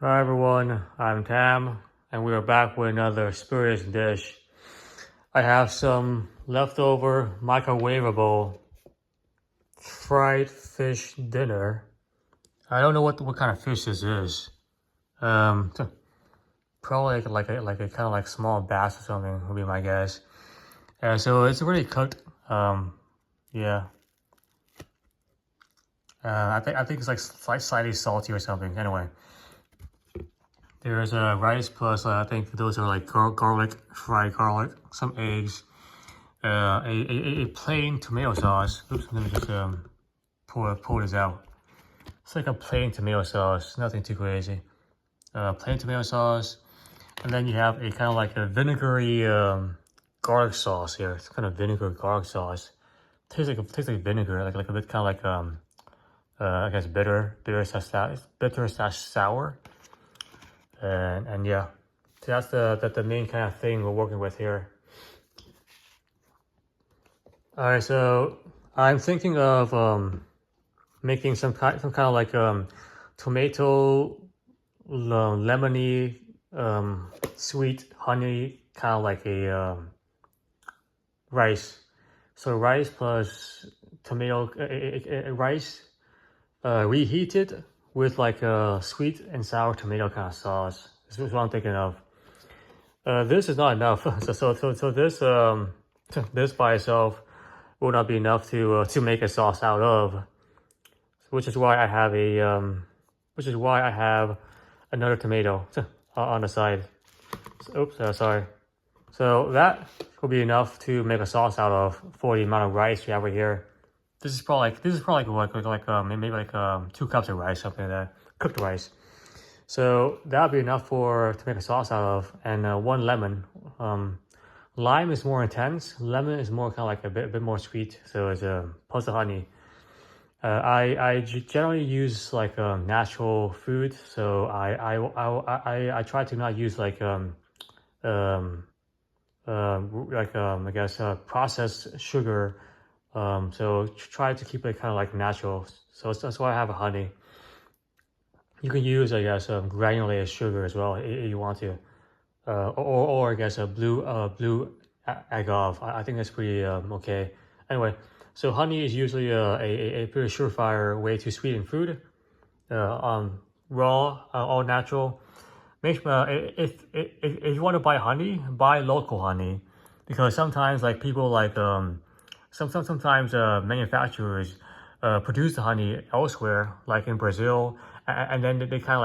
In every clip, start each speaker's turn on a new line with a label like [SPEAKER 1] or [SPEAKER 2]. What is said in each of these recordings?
[SPEAKER 1] Hi everyone, I'm Tam, and we are back with another spurious dish. I have some leftover microwaveable fried fish dinner. I don't know what kind of fish this is. Probably like a kind of like small bass or something would be my guess. So it's already cooked. Yeah. I think it's like slightly salty or something. Anyway. There's rice plus I think those are like fried garlic, some eggs, a plain tomato sauce. Oops, let me just pull this out. It's like a plain tomato sauce, nothing too crazy. Plain tomato sauce, and then you have a kind of like a vinegary garlic sauce here. It's kind of vinegar garlic sauce. Tastes like vinegar, like a bit kind of like I guess bitter slash sour. And yeah, so that's the main kind of thing we're working with here. All right, so I'm thinking of making some kind of like tomato lemony sweet honey kind of like a rice. So rice plus tomato rice reheated with like a sweet and sour tomato kind of sauce. This is what I'm thinking of. This is not enough. So this this by itself will not be enough to make a sauce out of, which is why I have another tomato on the side. So, oops, sorry. So that will be enough to make a sauce out of for the amount of rice we have right here. This is probably maybe like 2 cups of rice, something like that, cooked rice. So that would be enough to make a sauce out of, and 1 lemon. Lime is more intense. Lemon is more kind of like a bit more sweet. So it's plus the honey. I generally use like natural food. So I try to not use like I guess processed sugar. So try to keep it kind of like natural. So that's why I have a honey. You can use, I guess, granulated sugar as well if you want to, or I guess a blue agave. I think that's pretty okay. Anyway, so honey is usually a pretty surefire way to sweeten food. Raw, all natural. If you want to buy honey, buy local honey, because sometimes like people like sometimes manufacturers produce the honey elsewhere, like in Brazil, and then they kind of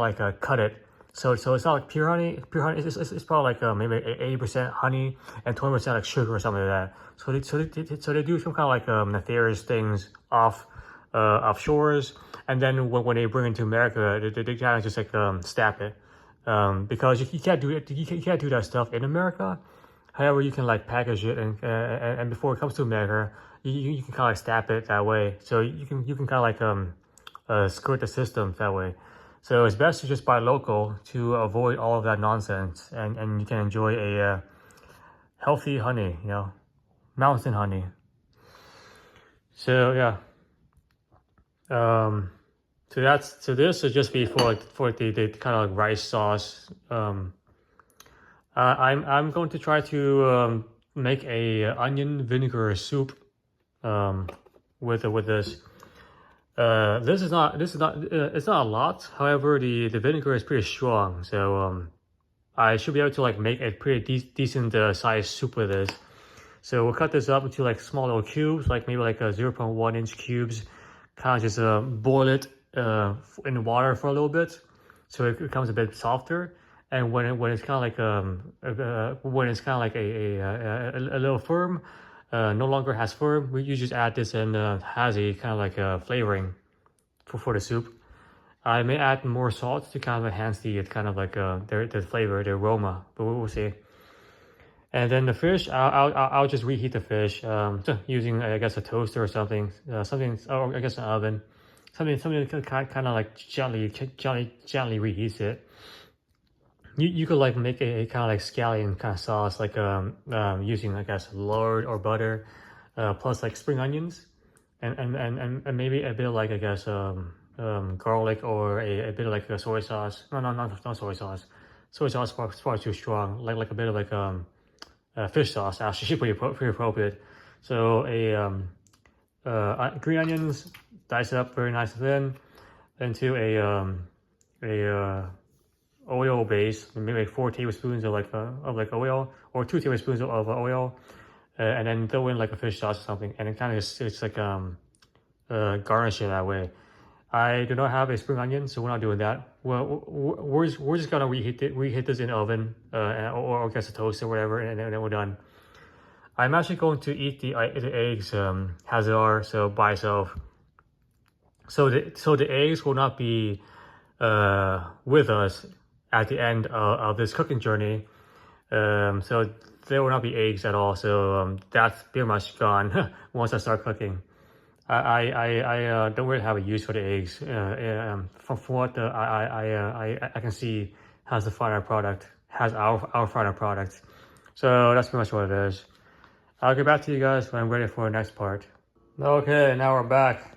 [SPEAKER 1] like cut it. So it's not like pure honey. Pure honey it's probably like maybe 80% honey and 20% like sugar or something like that. So they do some kind of like nefarious things offshores, and then when they bring it to America, they kind of just like stack it, because you can't do it. You can't do that stuff in America. However, you can like package it, and before it comes to America, you can kind of like stamp it that way. So you can kind of like skirt the system that way. So it's best to just buy local to avoid all of that nonsense, and you can enjoy a healthy honey, mountain honey. So yeah. So this would just be for the kind of like rice sauce. I'm going to try to make a onion vinegar soup with this. This is not it's not a lot. However, the vinegar is pretty strong, so I should be able to like make a pretty decent sized soup with this. So we'll cut this up into like small little cubes, like maybe like a 0.1 inch cubes. Kind of just boil it in water for a little bit, so it becomes a bit softer. And when it's kind of like when it's kind of like a little firm, no longer has firm, you just add this and has a kind of like a flavoring for the soup. I may add more salt to kind of enhance the kind of like the flavor, the aroma, but we'll see. And then the fish, I'll just reheat the fish using, I guess, a toaster or something, or I guess an oven, something kind of like gently reheats it. You could like make a kind of like scallion kind of sauce, like using, I guess, lard or butter, plus like spring onions, and maybe a bit like, I guess, garlic or a bit of like a soy sauce. No, not soy sauce. Soy sauce is far too strong. Like a bit of like fish sauce actually pretty appropriate. So green onions, dice it up very nice and thin, into a oil base, maybe like 4 tablespoons of like oil, or 2 tablespoons of oil, and then throw in like a fish sauce or something, and it kind of just it's like garnish it that way. I do not have a spring onion, so we're not doing that. Well, we're just gonna reheat this in the oven, or I guess a toast or whatever, and then we're done. I'm actually going to eat the eggs as they are, so by itself. So the eggs will not be with us at the end of this cooking journey. So there will not be eggs at all. So that's pretty much gone once I start cooking. I don't really have a use for the eggs. From what I can see, has the final product, has our final product. So that's pretty much what it is. I'll get back to you guys when I'm ready for the next part. Okay, now we're back.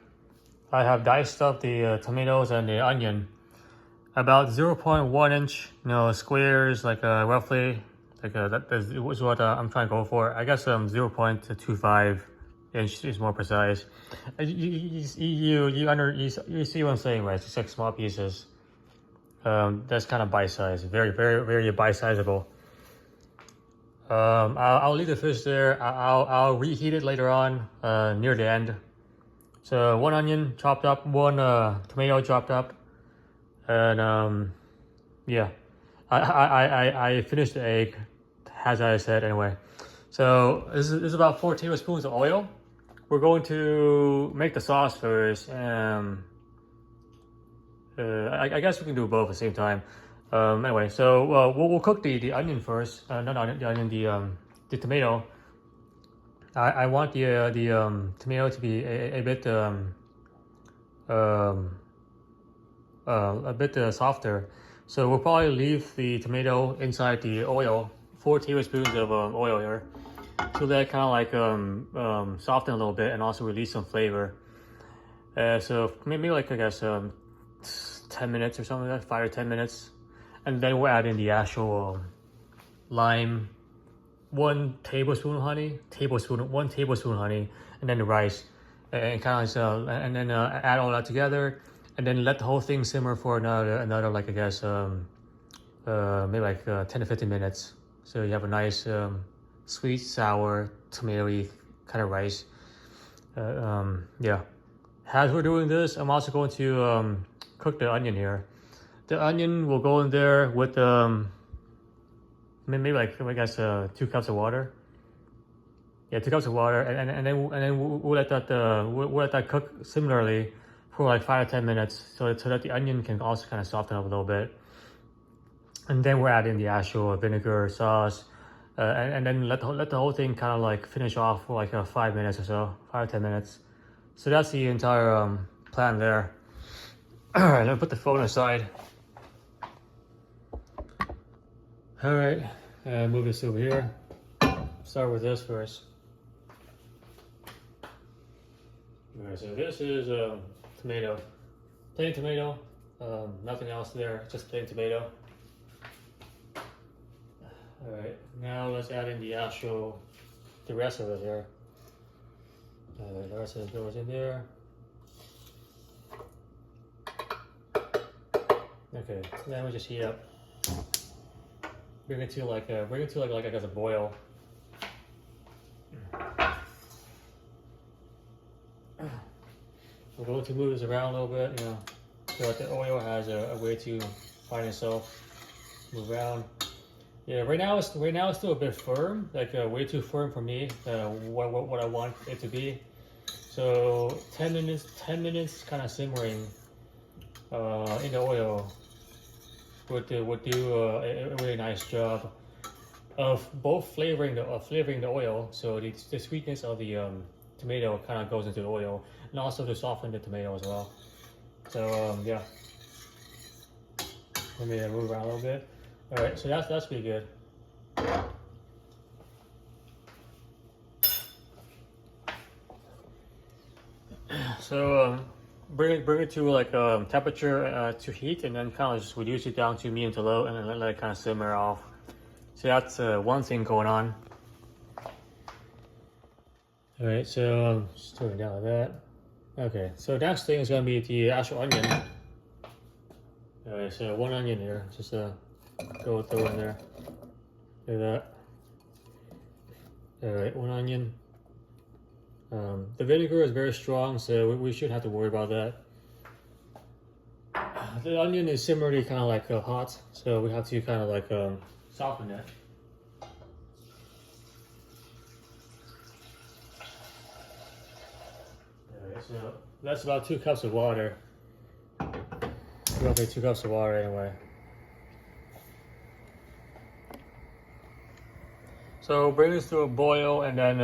[SPEAKER 1] I have diced up the tomatoes and the onion. About 0.1 inch, squares, like roughly, like that is what I'm trying to go for. I guess 0.25 inch is more precise. You see what I'm saying, right? It's just like small pieces. That's kind of bite-sized, very bite-sizable. I'll leave the fish there. I'll reheat it later on, near the end. So 1 onion chopped up, 1 tomato chopped up, and yeah, I finished the egg, as I said anyway. So this is about 4 tablespoons of oil. We're going to make the sauce first. I guess we can do both at the same time. Anyway, so we'll cook the onion first. Not the onion, the tomato. I want the tomato to be a bit softer. So we'll probably leave the tomato inside the oil, 4 tablespoons of oil here, to let it kind of like soften a little bit and also release some flavor. So maybe like I guess 10 minutes or something like that, 5 or 10 minutes. And then we'll add in the actual lime, 1 tablespoon honey, 1 tablespoon honey, and then the rice, and kind of like and then add all that together, and then let the whole thing simmer for another like I guess maybe like 10 to 15 minutes. So you have a nice sweet, sour, tomatoey kind of rice. Yeah. As we're doing this, I'm also going to cook the onion here. The onion will go in there with maybe like I guess 2 cups of water. Yeah, 2 cups of water, and then we'll let that cook similarly for like 5 to 10 minutes, so that the onion can also kind of soften up a little bit. And then we're adding the actual vinegar sauce, and then let the whole thing kind of like finish off for like 5 minutes or so, 5 to 10 minutes. So that's the entire plan there. All right, let me put the phone aside. All right, move this over here. Start with this first. All right, so this is tomato, plain tomato, nothing else there, just plain tomato. All right, now let's add in the rest of it here. The rest of it goes in there. Okay, then we just heat up. Bring it to like I guess a boil. We're going to move this around a little bit, so that the oil has a way to find itself, move around. Yeah, right now it's still a bit firm, like way too firm for me. What I want it to be. So 10 minutes kind of simmering in the oil would do a really nice job of both flavoring the oil, so the sweetness of the tomato kind of goes into the oil, and also to soften the tomato as well. So yeah, let me move around a little bit. All right, so that's pretty good. So bring it to like temperature to heat, and then kind of just reduce it down to medium to low, and then let it kind of simmer off. So that's one thing going on. All right, so just turn it down like that. Okay, so next thing is gonna be the actual onion. All right, so one onion here, just throw in there. Do that. All right, one onion. The vinegar is very strong, so we shouldn't have to worry about that. The onion is similarly kind of like hot, so we have to kind of like soften it. Alright, so that's about 2 cups of water. Roughly 2 cups of water anyway. So bring this to a boil and then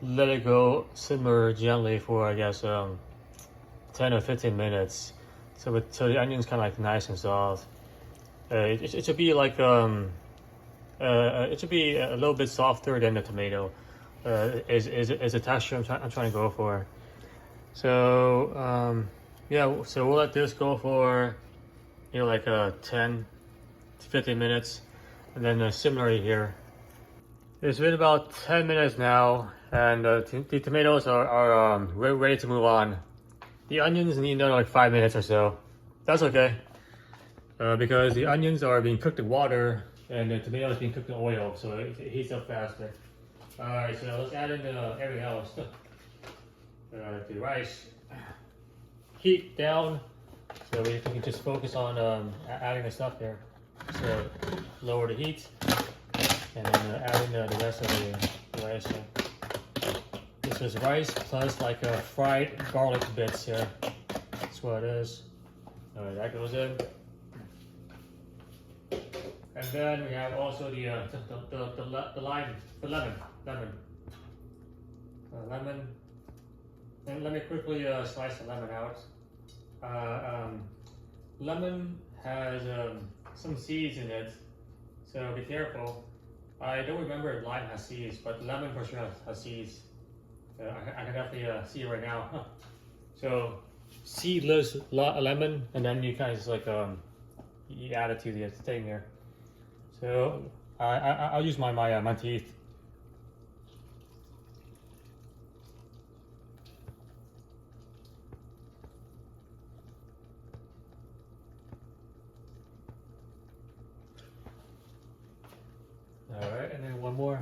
[SPEAKER 1] let it go simmer gently for I guess 10 or 15 minutes. So the onion's kind of like nice and soft. It should be like it should be a little bit softer than the tomato. Is the texture I'm trying to go for. So yeah, so we'll let this go for like 10 to 15 minutes, and then similarly here. It's been about 10 minutes now, and the tomatoes are ready to move on. The onions need another like 5 minutes or so. That's okay, because the onions are being cooked in water, and the tomatoes being cooked in oil, so it heats up faster. Alright, so let's add in everything else. The rice. Heat down, so we can just focus on adding the stuff there. So lower the heat, and then add in the rest of the rice. This is rice plus like fried garlic bits here. That's what it is. Alright, that goes in. And then we have also the lemon. And let me quickly slice the lemon out. Lemon has some seeds in it, so be careful. I don't remember if lime has seeds, but lemon for sure has seeds. I can definitely see it right now. So seedless lemon, and then you kind of just like you add it to the thing here. So I'll use my teeth. All right, and then one more.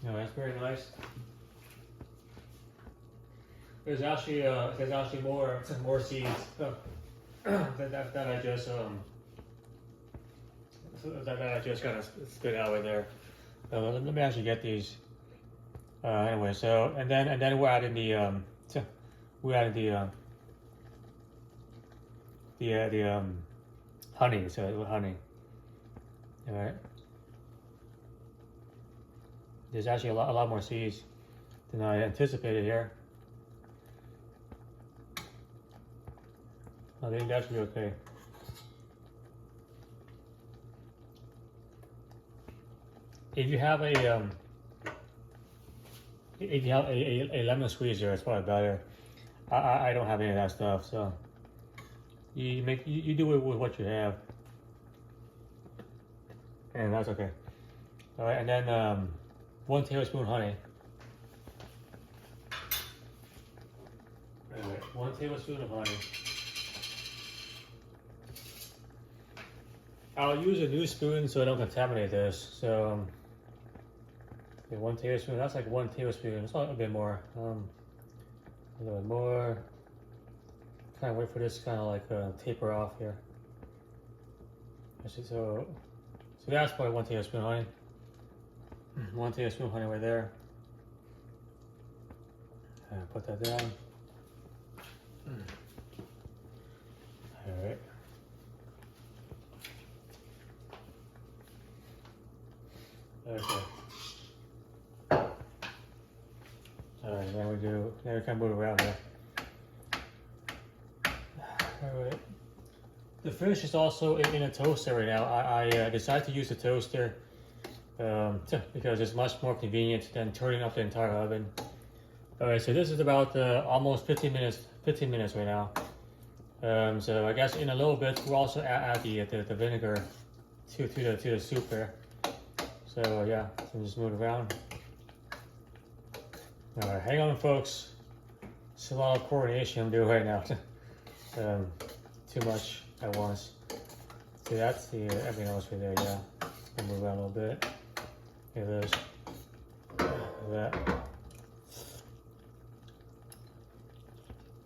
[SPEAKER 1] No, that's very nice. There's actually more seeds that I just kind of spit out right there. Let me actually get these. Anyway, so and then we're adding the honey. So honey. All right. There's actually a lot more seeds than I anticipated here. I think that should be okay. If you have a lemon squeezer, it's probably better. I don't have any of that stuff, so you do it with what you have, and that's okay. All right, and then 1 tablespoon honey. All right, 1 tablespoon of honey. I'll use a new spoon so I don't contaminate this. So, okay, 1 tablespoon. That's like 1 tablespoon. It's not a bit more. A little bit more. Kind of wait for this kind of like taper off here. So that's probably 1 tablespoon honey. 1 tablespoon honey right there. Put that down. All right. Okay. Alright, now we can move around here. Alright. The fish is also in a toaster right now. I decided to use the toaster because it's much more convenient than turning up the entire oven. Alright, so this is about almost 15 minutes right now. So I guess in a little bit we'll also add the vinegar to the soup here. So yeah, so just move it around. Alright, hang on folks. It's a lot of coordination I'm doing right now. Too much at once. So that's the everything else right there, yeah. I'll move around a little bit. Here it is. That.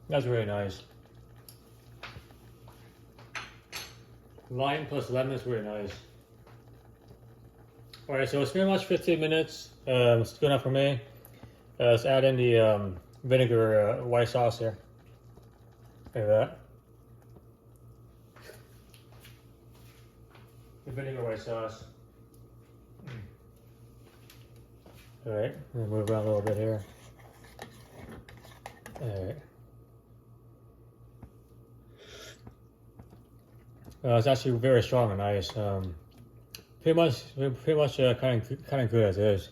[SPEAKER 1] That's really nice. Lime plus lemon is really nice. Alright, so it's pretty much 15 minutes. It's good enough for me. Let's add in the vinegar white sauce here. Look at that. The vinegar white sauce. Alright, I'm gonna move around a little bit here. Alright. It's actually very strong and nice. Pretty much kind of good as is.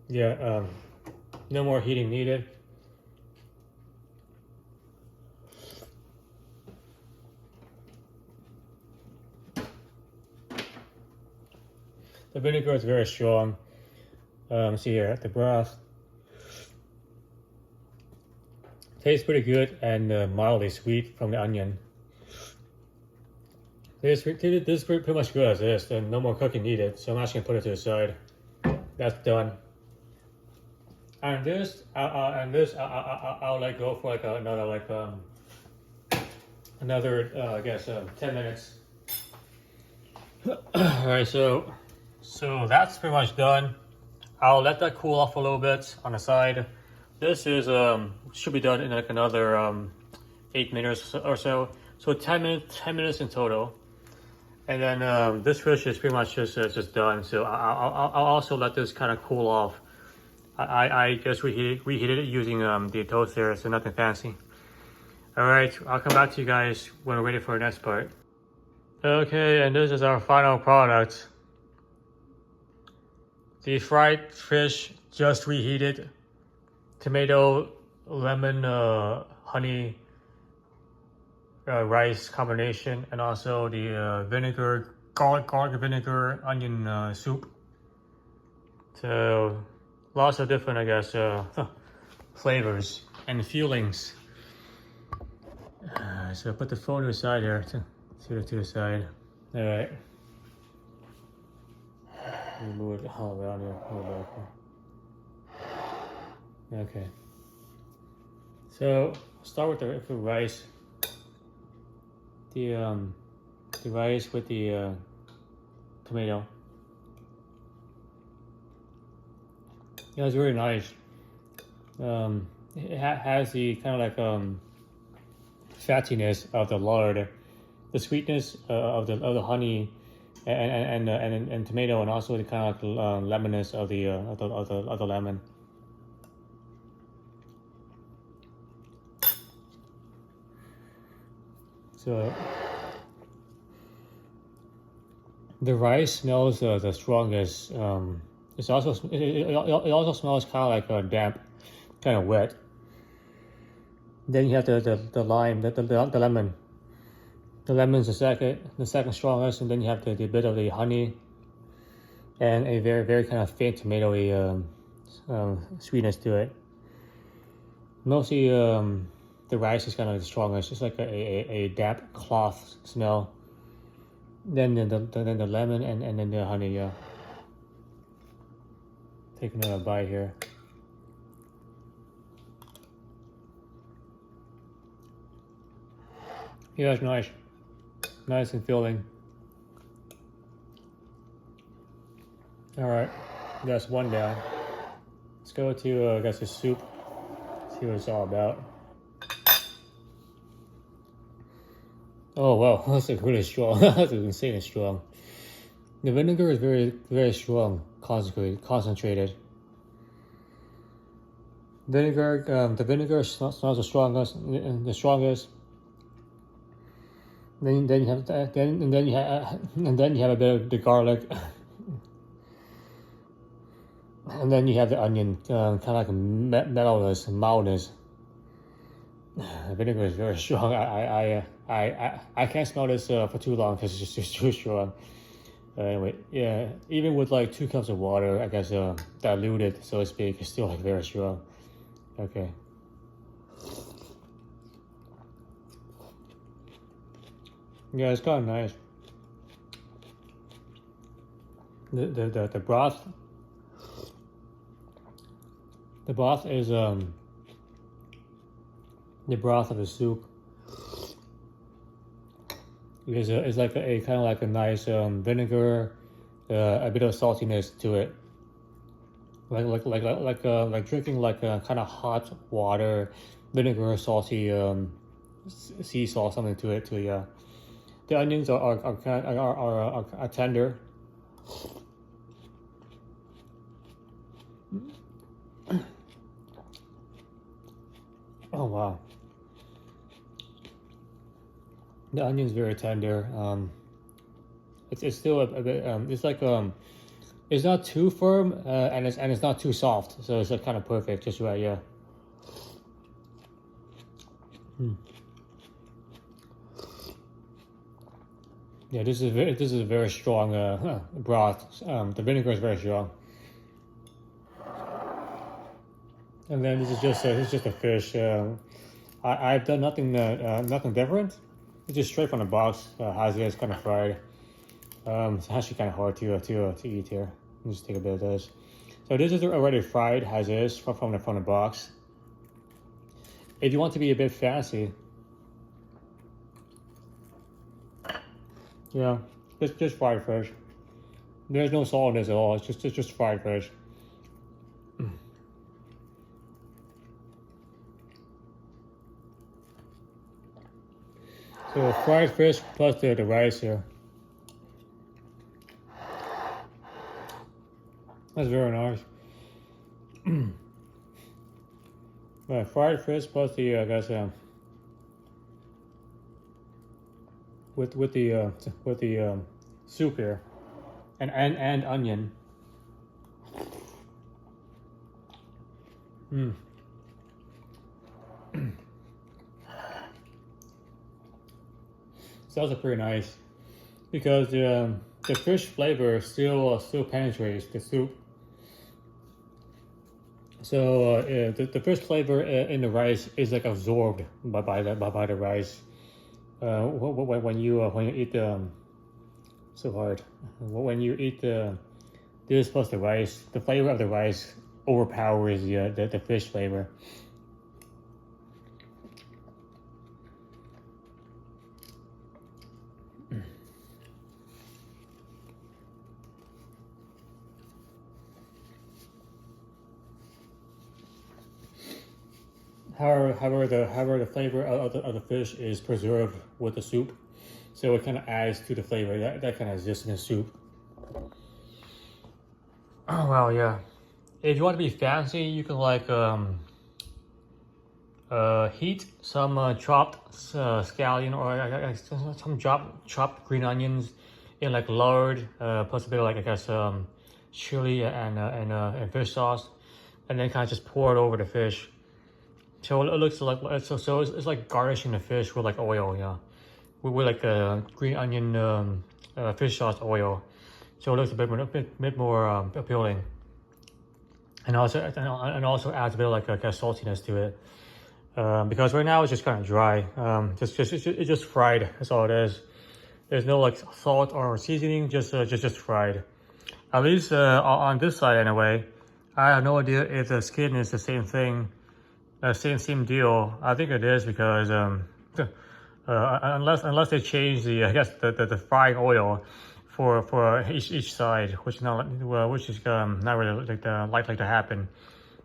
[SPEAKER 1] Yeah, no more heating needed. The vinegar is very strong. See here, the broth tastes pretty good and mildly sweet from the onion. This is pretty much good as is. Then no more cooking needed. So I'm actually gonna put it to the side. That's done. And this I'll let go for like another I guess 10 minutes. All right, so that's pretty much done. I'll let that cool off a little bit on the side. This is should be done in like another 8 minutes or so. So 10 minutes in total. And then this fish is pretty much just done. So I'll also let this kind of cool off. I just reheated it using the toaster, so nothing fancy. All right, I'll come back to you guys when we're ready for the next part. Okay, and this is our final product. The fried fish just reheated. Tomato, lemon, honey, rice combination, and also the vinegar, garlic vinegar, onion soup. So lots of different, I guess, flavors and feelings. So put the phone to the side here, to the side. All right. Move it all around here. Move it back here. Okay. So start with the rice. The rice with the tomato. Yeah, it's really nice. It has the kind of like fattiness of the lard, the sweetness of the honey, and tomato, and also the kind of like lemonness of the lemon. So the rice smells the strongest. It also smells kind of like damp, kind of wet. Then you have the lime, the lemon. The lemon's the second strongest, and then you have the bit of the honey, and a very kind of faint tomatoey sweetness to it. Mostly the rice is kind of the strongest, just like a damp cloth smell. Then the lemon and then the honey. Yeah. Take another bite here. Yeah, it's nice. Nice and filling. All right, that's one down. Let's go to, I guess, the soup. See what it's all about. Oh, wow, that's like really strong. That's insanely strong. The vinegar is very strong, concentrated. The vinegar smells the strongest. Then you have then you have a bit of the garlic, and then you have the onion, kind of like a mellowness, mildness. The vinegar is very strong. I can't smell this for too long because it's just too strong. Anyway, yeah, even with like 2 cups of water, I guess diluted, so to speak, it's still like very strong. Okay. Yeah, it's kind of nice. The broth. The broth is the broth of the soup is like a kind of like a nice vinegar, a bit of saltiness to it, like drinking like a kind of hot water, vinegar, salty sea salt, something to it too. Yeah, the onions are tender. Oh wow. The onion's very tender. It's still a bit. It's like it's not too firm, and it's not too soft. So it's like kind of perfect, just right. Yeah. Yeah, this is a very strong broth. The vinegar is very strong. And then this is just a fish. I've done nothing different. It's just straight from the box. As it is, kind of fried. It's actually kind of hard to eat here. I'll just take a bit of this. So this is already fried as is from the box. If you want to be a bit fancy, yeah, just fried fish. There's no salt in this at all. It's just fried fish. So fried fish plus the rice here. That's very nice. Fried fish plus the I guess with the soup here, and onion. So that's pretty nice because the fish flavor still penetrates the soup. So the fish flavor in the rice is like absorbed by the rice. When you eat so hard, when you eat this plus the rice, the flavor of the rice overpowers the fish flavor. However, the flavor of the fish is preserved with the soup, so it kind of adds to the flavor that kind of exists in the soup. Oh well, yeah. If you want to be fancy, you can like heat some chopped scallion or some chopped green onions in like lard, plus a bit of like I guess chili and fish sauce, and then kind of just pour it over the fish. So it looks like it's like garnishing the fish with like oil, yeah, with like green onion fish sauce oil. So it looks a bit more appealing, and also adds a bit of like a saltiness to it. Because right now it's just kind of dry. It's just fried. That's all it is. There's no like salt or seasoning. Just fried. At least on this side anyway. I have no idea if the skin is the same thing. Same deal. I think it is because unless they change the I guess the frying oil for each side, which is not really like likely to happen,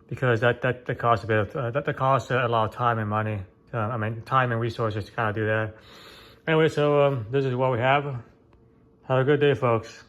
[SPEAKER 1] because that costs a bit of that costs a lot of time and money. I mean time and resources to kind of do that. Anyway, so this is what we have. Have a good day, folks.